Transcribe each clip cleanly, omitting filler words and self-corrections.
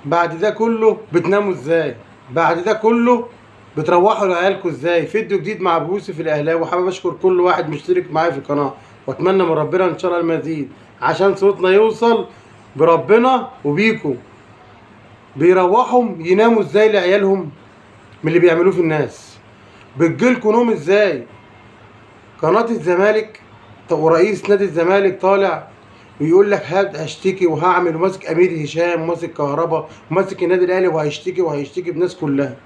بعد ده كله بتناموا ازاي؟ بعد ده كله بتروحوا لعيالكم ازاي؟ فيديو جديد مع ابو يوسف الاهلاوي، وحابب اشكر كل واحد مشترك معايا في القناه، واتمنى من ربنا ان شاء الله المزيد عشان صوتنا يوصل بربنا وبيكم. بيروحوا يناموا ازاي لعيالهم من اللي بيعملوه في الناس؟ بتجيلكوا نوم ازاي؟ قناه الزمالك ورئيس نادي الزمالك طالع ويقول لك هشتكي وهعمل، وماسك امير هشام وماسك كهربا وماسك النادي الاهلي وهيشتكي بالناس كلها.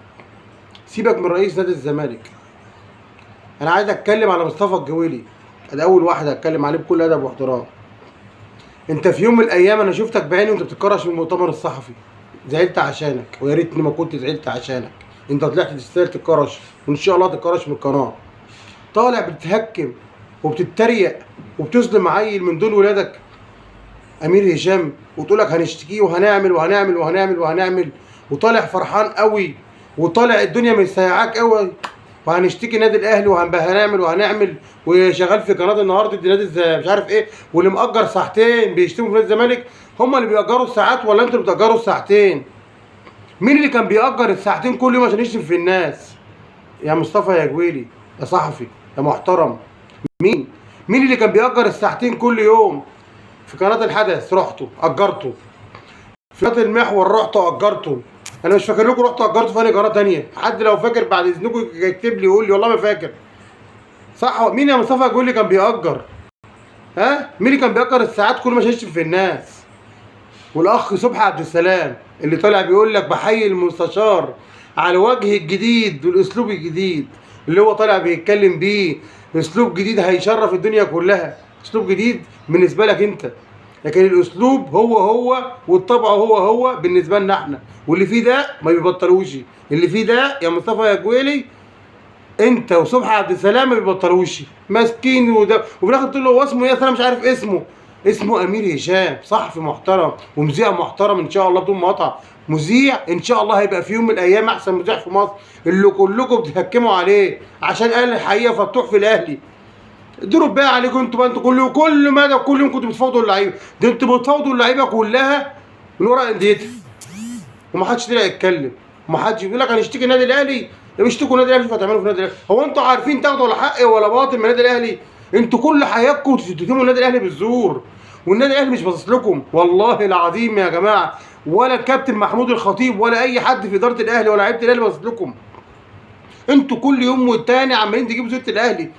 سيبك من رئيس نادي الزمالك، انا عايز اتكلم على مصطفى الجويلي. ده اول واحد هتكلم عليه بكل ادب واحترام. انت في يوم من الايام انا شفتك بعيني وانت بتتكرش في المؤتمر الصحفي، زعلت عشانك، ويا ريتني ما كنت زعلت عشانك. انت طلعت تستاهل تتكرش، وان شاء الله تتكرش من القناه. طالع بتتهكم وبتتريق وبتظلم عيل من دول ولادك امير هشام، وتقول لك هنشتكيه وهنعمل، وطالع فرحان قوي، وطالع الدنيا مسيعاك قوي، وهنشتكي نادي الاهلي وهنعمل، وشغال في قناه النهارده ضد نادي مش عارف ايه، واللي مأجر ساعتين بيشتموا في نادي الزمالك. هم اللي بيأجروا الساعات ولا انتوا اللي بتأجروا الساعتين؟ مين اللي كان بيأجر الساعتين كل يوم عشان يشتم في الناس؟ يا مصطفى يا جويلي يا صحفي يا محترم، مين اللي كان بيأجر الساعتين كل يوم؟ في قناه الحدث رحتوا اجرتوا، في قناه المحور رحتوا اجرتوا. انا مش فاكر لكم رحتوا اجرتوا في قناه تانيه. حد لو فاكر بعد اذنكم يكتب لي يقول لي، والله ما فاكر. صح؟ مين يا مصطفى يقول لي كان بيأجر؟ ها؟ مين اللي كان بيأجر الساعات كل ما يشتم في الناس؟ والاخ صبحي عبد السلام اللي طالع بيقول لك بحيي المستشار على الوجه الجديد والاسلوب الجديد اللي هو طالع بيتكلم بيه. اسلوب جديد هيشرف الدنيا كلها، اسلوب جديد بالنسبه لك انت، لكن الاسلوب هو والطبع هو بالنسبه لنا احنا، واللي فيه ده ما بيبطلوش. اللي فيه ده يا مصطفى يا جويلي انت وصبحي عبد السلام ما بيبطلوش ماسكين. وده وفي الاخر تقول له هو اسمه ايه؟ انا مش عارف اسمه امير هشام، صحفي محترم ومذيع محترم ان شاء الله بدون مقاطعه. مذيع ان شاء الله هيبقى في يوم من الايام احسن مذيع في مصر، اللي كلكم بتهكموا عليه عشان قال الحقيقه فتوح في الاهلي. ادوا بقى عليكم انتوا بقى، انتوا كل مدى كل يوم كنتوا بتفاوضوا اللعيبه، ده انتوا بتفاوضوا اللعيبه كلها من ورا انديتها، ومحدش طلع يتكلم، ومحدش يقول لك هنشتكي النادي الاهلي. ده بيشتكوا النادي الاهلي، هتعملوا في النادي الاهلي؟ هو انتوا عارفين تاخدوا ولا حق ولا باطل من النادي الاهلي؟ انتوا كل حياتكم تتهموا النادي الاهلي بالزور، والنادي الاهلي مش باصص لكم والله العظيم يا جماعه، ولا الكابتن محمود الخطيب ولا اي حد في اداره الاهلي ولا لعيبه الاهلي باصص لكم. انتوا كل يوم والتاني عمالين تجيبوا سيره الاهلي،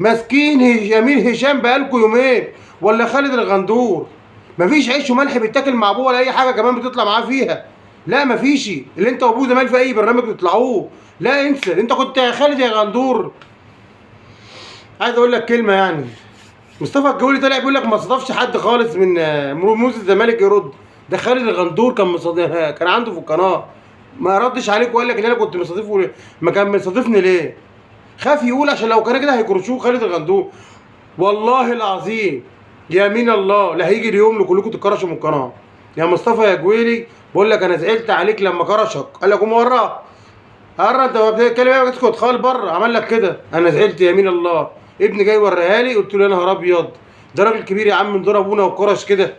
ماسكين امير هشام بقالكوا يومين، ولا خالد الغندور. مفيش عيش وملح بيتاكل مع ابوه ولا اي حاجه كمان بتطلع معاه فيها. لا مفيش اللي انت وابوه زمان في اي برنامج بتطلعوه. لا انسى، انت كنت يا خالد يا غندور. عايز اقول لك كلمه يعني، مصطفى الجولي طلع بيقول لك ما استضافش حد خالص من رموز الزمالك يرد. ده خالد الغندور كان عنده في القناه، ما ردش عليك وقال لك ان انا كنت مستضيفه. ما كان مستضيفني ليه؟ خاف يقول عشان لو كان كده هيكرشوه خالد الغندور. والله العظيم يمين الله لا هيجي اليوم اللي كلكم تتكرشوا من القناه. يا مصطفى يا جويلي بقول لك انا زعلت عليك لما كرشك، قال لك قوم وراه. انت ما بتتكلم ايه؟ اسكت خالد بره، عمل لك كده. انا زعلت يمين الله، ابني جاي وريها لي قلت له يا نهار ابيض، ده راجل كبير يا عم من دور ابونا وكرش كده.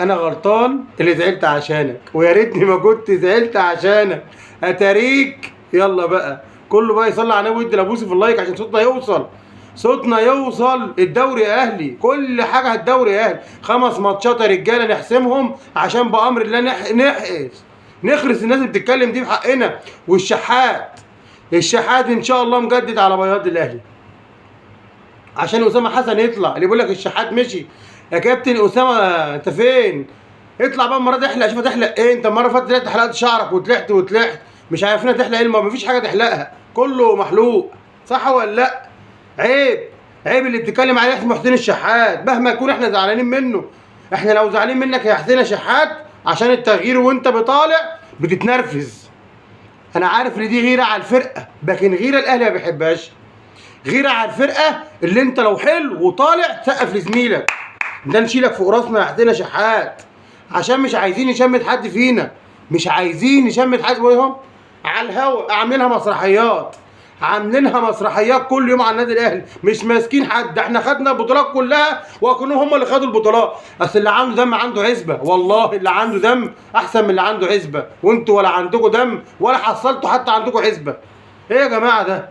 انا غلطان اللي زعلت عشانك، ويا ريتني ما كنت زعلت عشانك. اتاريك يلا بقى كله بقى يصلي على النبي ويدي لابوسي في اللايك عشان صوتنا يوصل. الدوري يا اهلي، كل حاجه الدوري يا اهلي. 5 ماتشات يا رجاله نحسمهم عشان بامر الله نخرس الناس اللي بتتكلم دي بحقنا. الشحات ان شاء الله مجدد على بياض الاهلي عشان اسامه حسن يطلع. اللي بيقول لك الشحات مشي، يا كابتن اسامه انت فين؟ اطلع بقى المره دي احلق. شوف هتحلق ايه؟ انت المره اللي فاتت طلعت حلقت شعرك وطلعت مش عارفين تحلق ايه. مفيش حاجه تحلقها، كله محلوق. صح ولا لا؟ عيب اللي بتتكلم عليه احمد حسين الشحات مهما يكون احنا زعلانين منه. احنا لو زعلانين منك يا حسين الشحات عشان التغيير وانت بطالع بتتنرفز. انا عارف ان دي غيره على الفرقه، لكن غيره الاهلي ما بيحبهاش. غيره على الفرقه اللي انت لو حلو وطالع سقف لزميلك. ده نشيلك فوق راسنا يا حسين شحات، عشان مش عايزين نشمت حد فينا، مش عايزين نشمت حد وهم على الهوا عاملينها مسرحيات عاملينها مسرحيات كل يوم على النادي الاهلي، مش ماسكين حد. احنا خدنا البطولات كلها وكانوا هم اللي خدوا البطولات. اصل اللي عنده دم عنده عزبه، والله اللي عنده دم احسن من اللي عنده عزبه، وانتوا ولا عندكم دم ولا حصلتوا حتى عندكم عزبه. ايه يا جماعه ده؟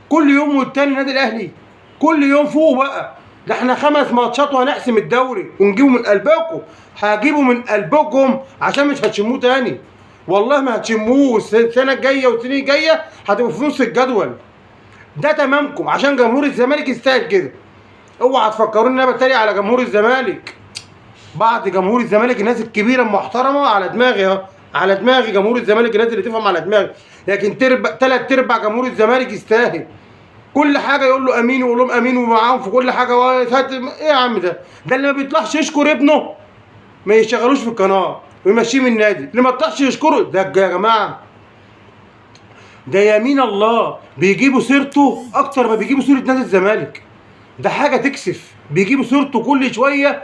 كل يوم والتاني النادي الاهلي، كل يوم فوق بقى. ده احنا 5 ماتشات وهنحسم الدوري ونجيبه من قلبكم، هجيبه من قلبكم عشان مش هتشموه تاني، والله ما هتشموه. السنه الجايه والسنين الجايه هتبقوا في نص الجدول. ده تمامكم عشان جمهور الزمالك يستاهل كده. اوعى تفكروني ان انا بتريق على جمهور الزمالك. بعد جمهور الزمالك الناس الكبيره المحترمه على دماغي اهو، على دماغي جمهور الزمالك، الناس اللي تفهم على دماغي. لكن 3/4 جمهور الزمالك يستاهل. كل حاجه يقول له امين ويقول لهم امين ومعاهم في كل حاجه. ايه يا عم ده؟ ده اللي ما بيطلعش يشكر ابنه ما يشغلوش في القناه ويمشيه من النادي. اللي ما طلعش يشكره ده يا جماعه، ده يمين الله بيجيبوا سيرته اكتر ما بيجيبوا سيره نادي الزمالك. ده حاجه تكسف، بيجيبوا سيرته كل شويه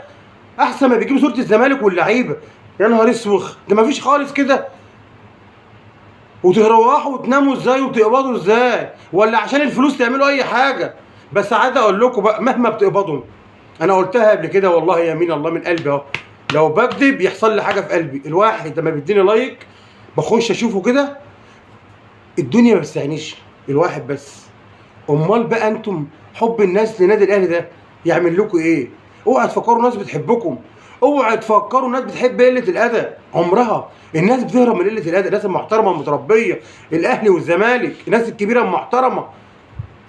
احسن ما بيجيبوا سيره الزمالك واللعيبه. يا نهار اسوخ، ده مفيش خالص كده. وتروحوا وتناموا ازاي وتقبضوا ازاي؟ ولا عشان الفلوس تعملوا اي حاجه؟ بس عايز اقول لكم بقى، مهما بتقبضوا، انا قلتها قبل كده والله يمين الله من قلبي اهو، لو بكذب يحصل لي حاجه في قلبي. الواحد لما بيديني لايك بخش اشوفه كده، الدنيا ما بتستعنيش الواحد بس. امال بقى انتم حب الناس لنادي الاهلي ده يعمل لكم ايه؟ اوعى تفكروا ناس بتحبكم، اوعى تفكروا ناس بتحب قله الادب. عمرها الناس بتهرب من قله الادب. الناس المحترمه المتربيه، الاهلي والزمالك، الناس الكبيره المحترمه،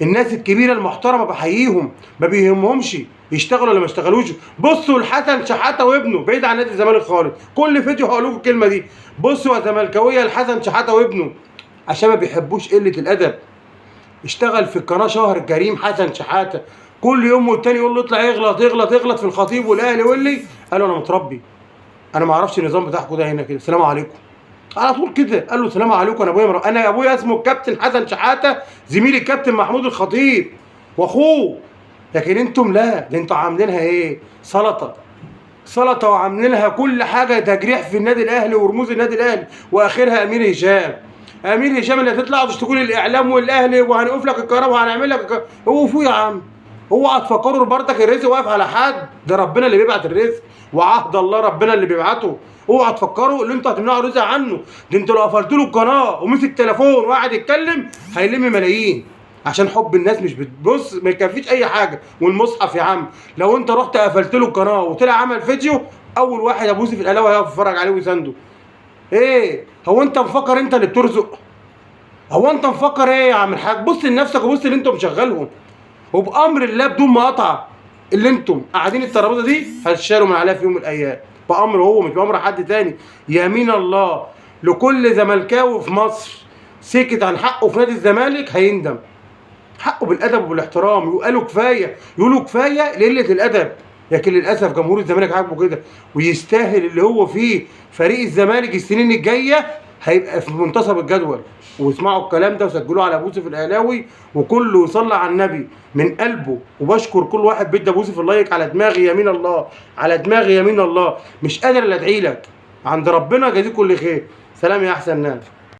الناس الكبيره المحترمه بحييهم، ما بيهمهمش يشتغلوا ولا ما يشتغلوش. بصوا لحسن شحاته وابنه، بعيد عن نادي الزمالك خالص، كل فيديو هقول لكم الكلمه دي. بصوا يا زملكاويه لحسن شحاته وابنه، عشان ما بيحبوش قله الادب. اشتغل في القناه شهر كريم حسن شحاته، كل يوم والتاني يقول له اطلع يغلط يغلط يغلط في الخطيب والاهلي واللي قال له انا متربي، انا ما اعرفش النظام بتاعكم ده هنا كده، السلام عليكم على طول كده. قال له السلام عليكم، انا ابويا اسمه الكابتن حسن شحاته، زميلي الكابتن محمود الخطيب واخوه. لكن انتم لا، ده انتوا عاملينها ايه؟ سلطه وعاملينها كل حاجه تجريح في النادي الاهلي ورموز النادي الاهلي، واخرها امير هشام. امير هشام اللي هتطلع تشتكوا لي الاعلام والاهلي وهنوقف لك الكهرباء وهنعمل لك هو فوق يا عم. اوعى تفكروا برضك الرزق واقف على حد، ده ربنا اللي بيبعت الرزق، وعهد الله ربنا اللي بيبعته. اوعى تفكروا ان انتوا هتمنعوا الرزق عنه. ده انتوا لو قفلت له القناه ومسك تليفون وقعد يتكلم هيلم ملايين، عشان حب الناس مش بتبص، ما يكفيش اي حاجه. والمصحف يا عم، لو انت رحت قفلت له القناه وطلع عمل فيديو، اول واحد ابو يوسف القلاوي هيقف يتفرج عليه ويسنده. ايه هو انت مفكر انت اللي بترزق؟ هو انت مفكر ايه يا عم الحاج؟ بص لنفسك وبص اللي انتم مشغلهم، وبامر الله بدون مقاطعه اللي انتم قاعدين الترابيزه دي هتشالوا من عليها في يوم من الايام، بامره هو مش بامر حد تاني. يمين الله لكل زملكاوي في مصر سكت عن حقه في نادي الزمالك هيندم. حقه بالادب وبالاحترام، يقولوا كفايه، يقولوا كفايه لقله الادب. لكن للاسف جمهور الزمالك عاجبه كده، ويستاهل اللي هو فيه. فريق الزمالك السنين الجايه هيبقى في منتصف الجدول. واسمعوا الكلام ده وسجلوه على ابو يوسف القلاوي، وكله يصلي على النبي من قلبه. وبشكر كل واحد بيدي ابو يوسف اللايك، على دماغي يمين الله، على دماغي يمين الله. مش قادر الا ادعي لك عند ربنا جزيك كل خير. سلام يا احسن ناس.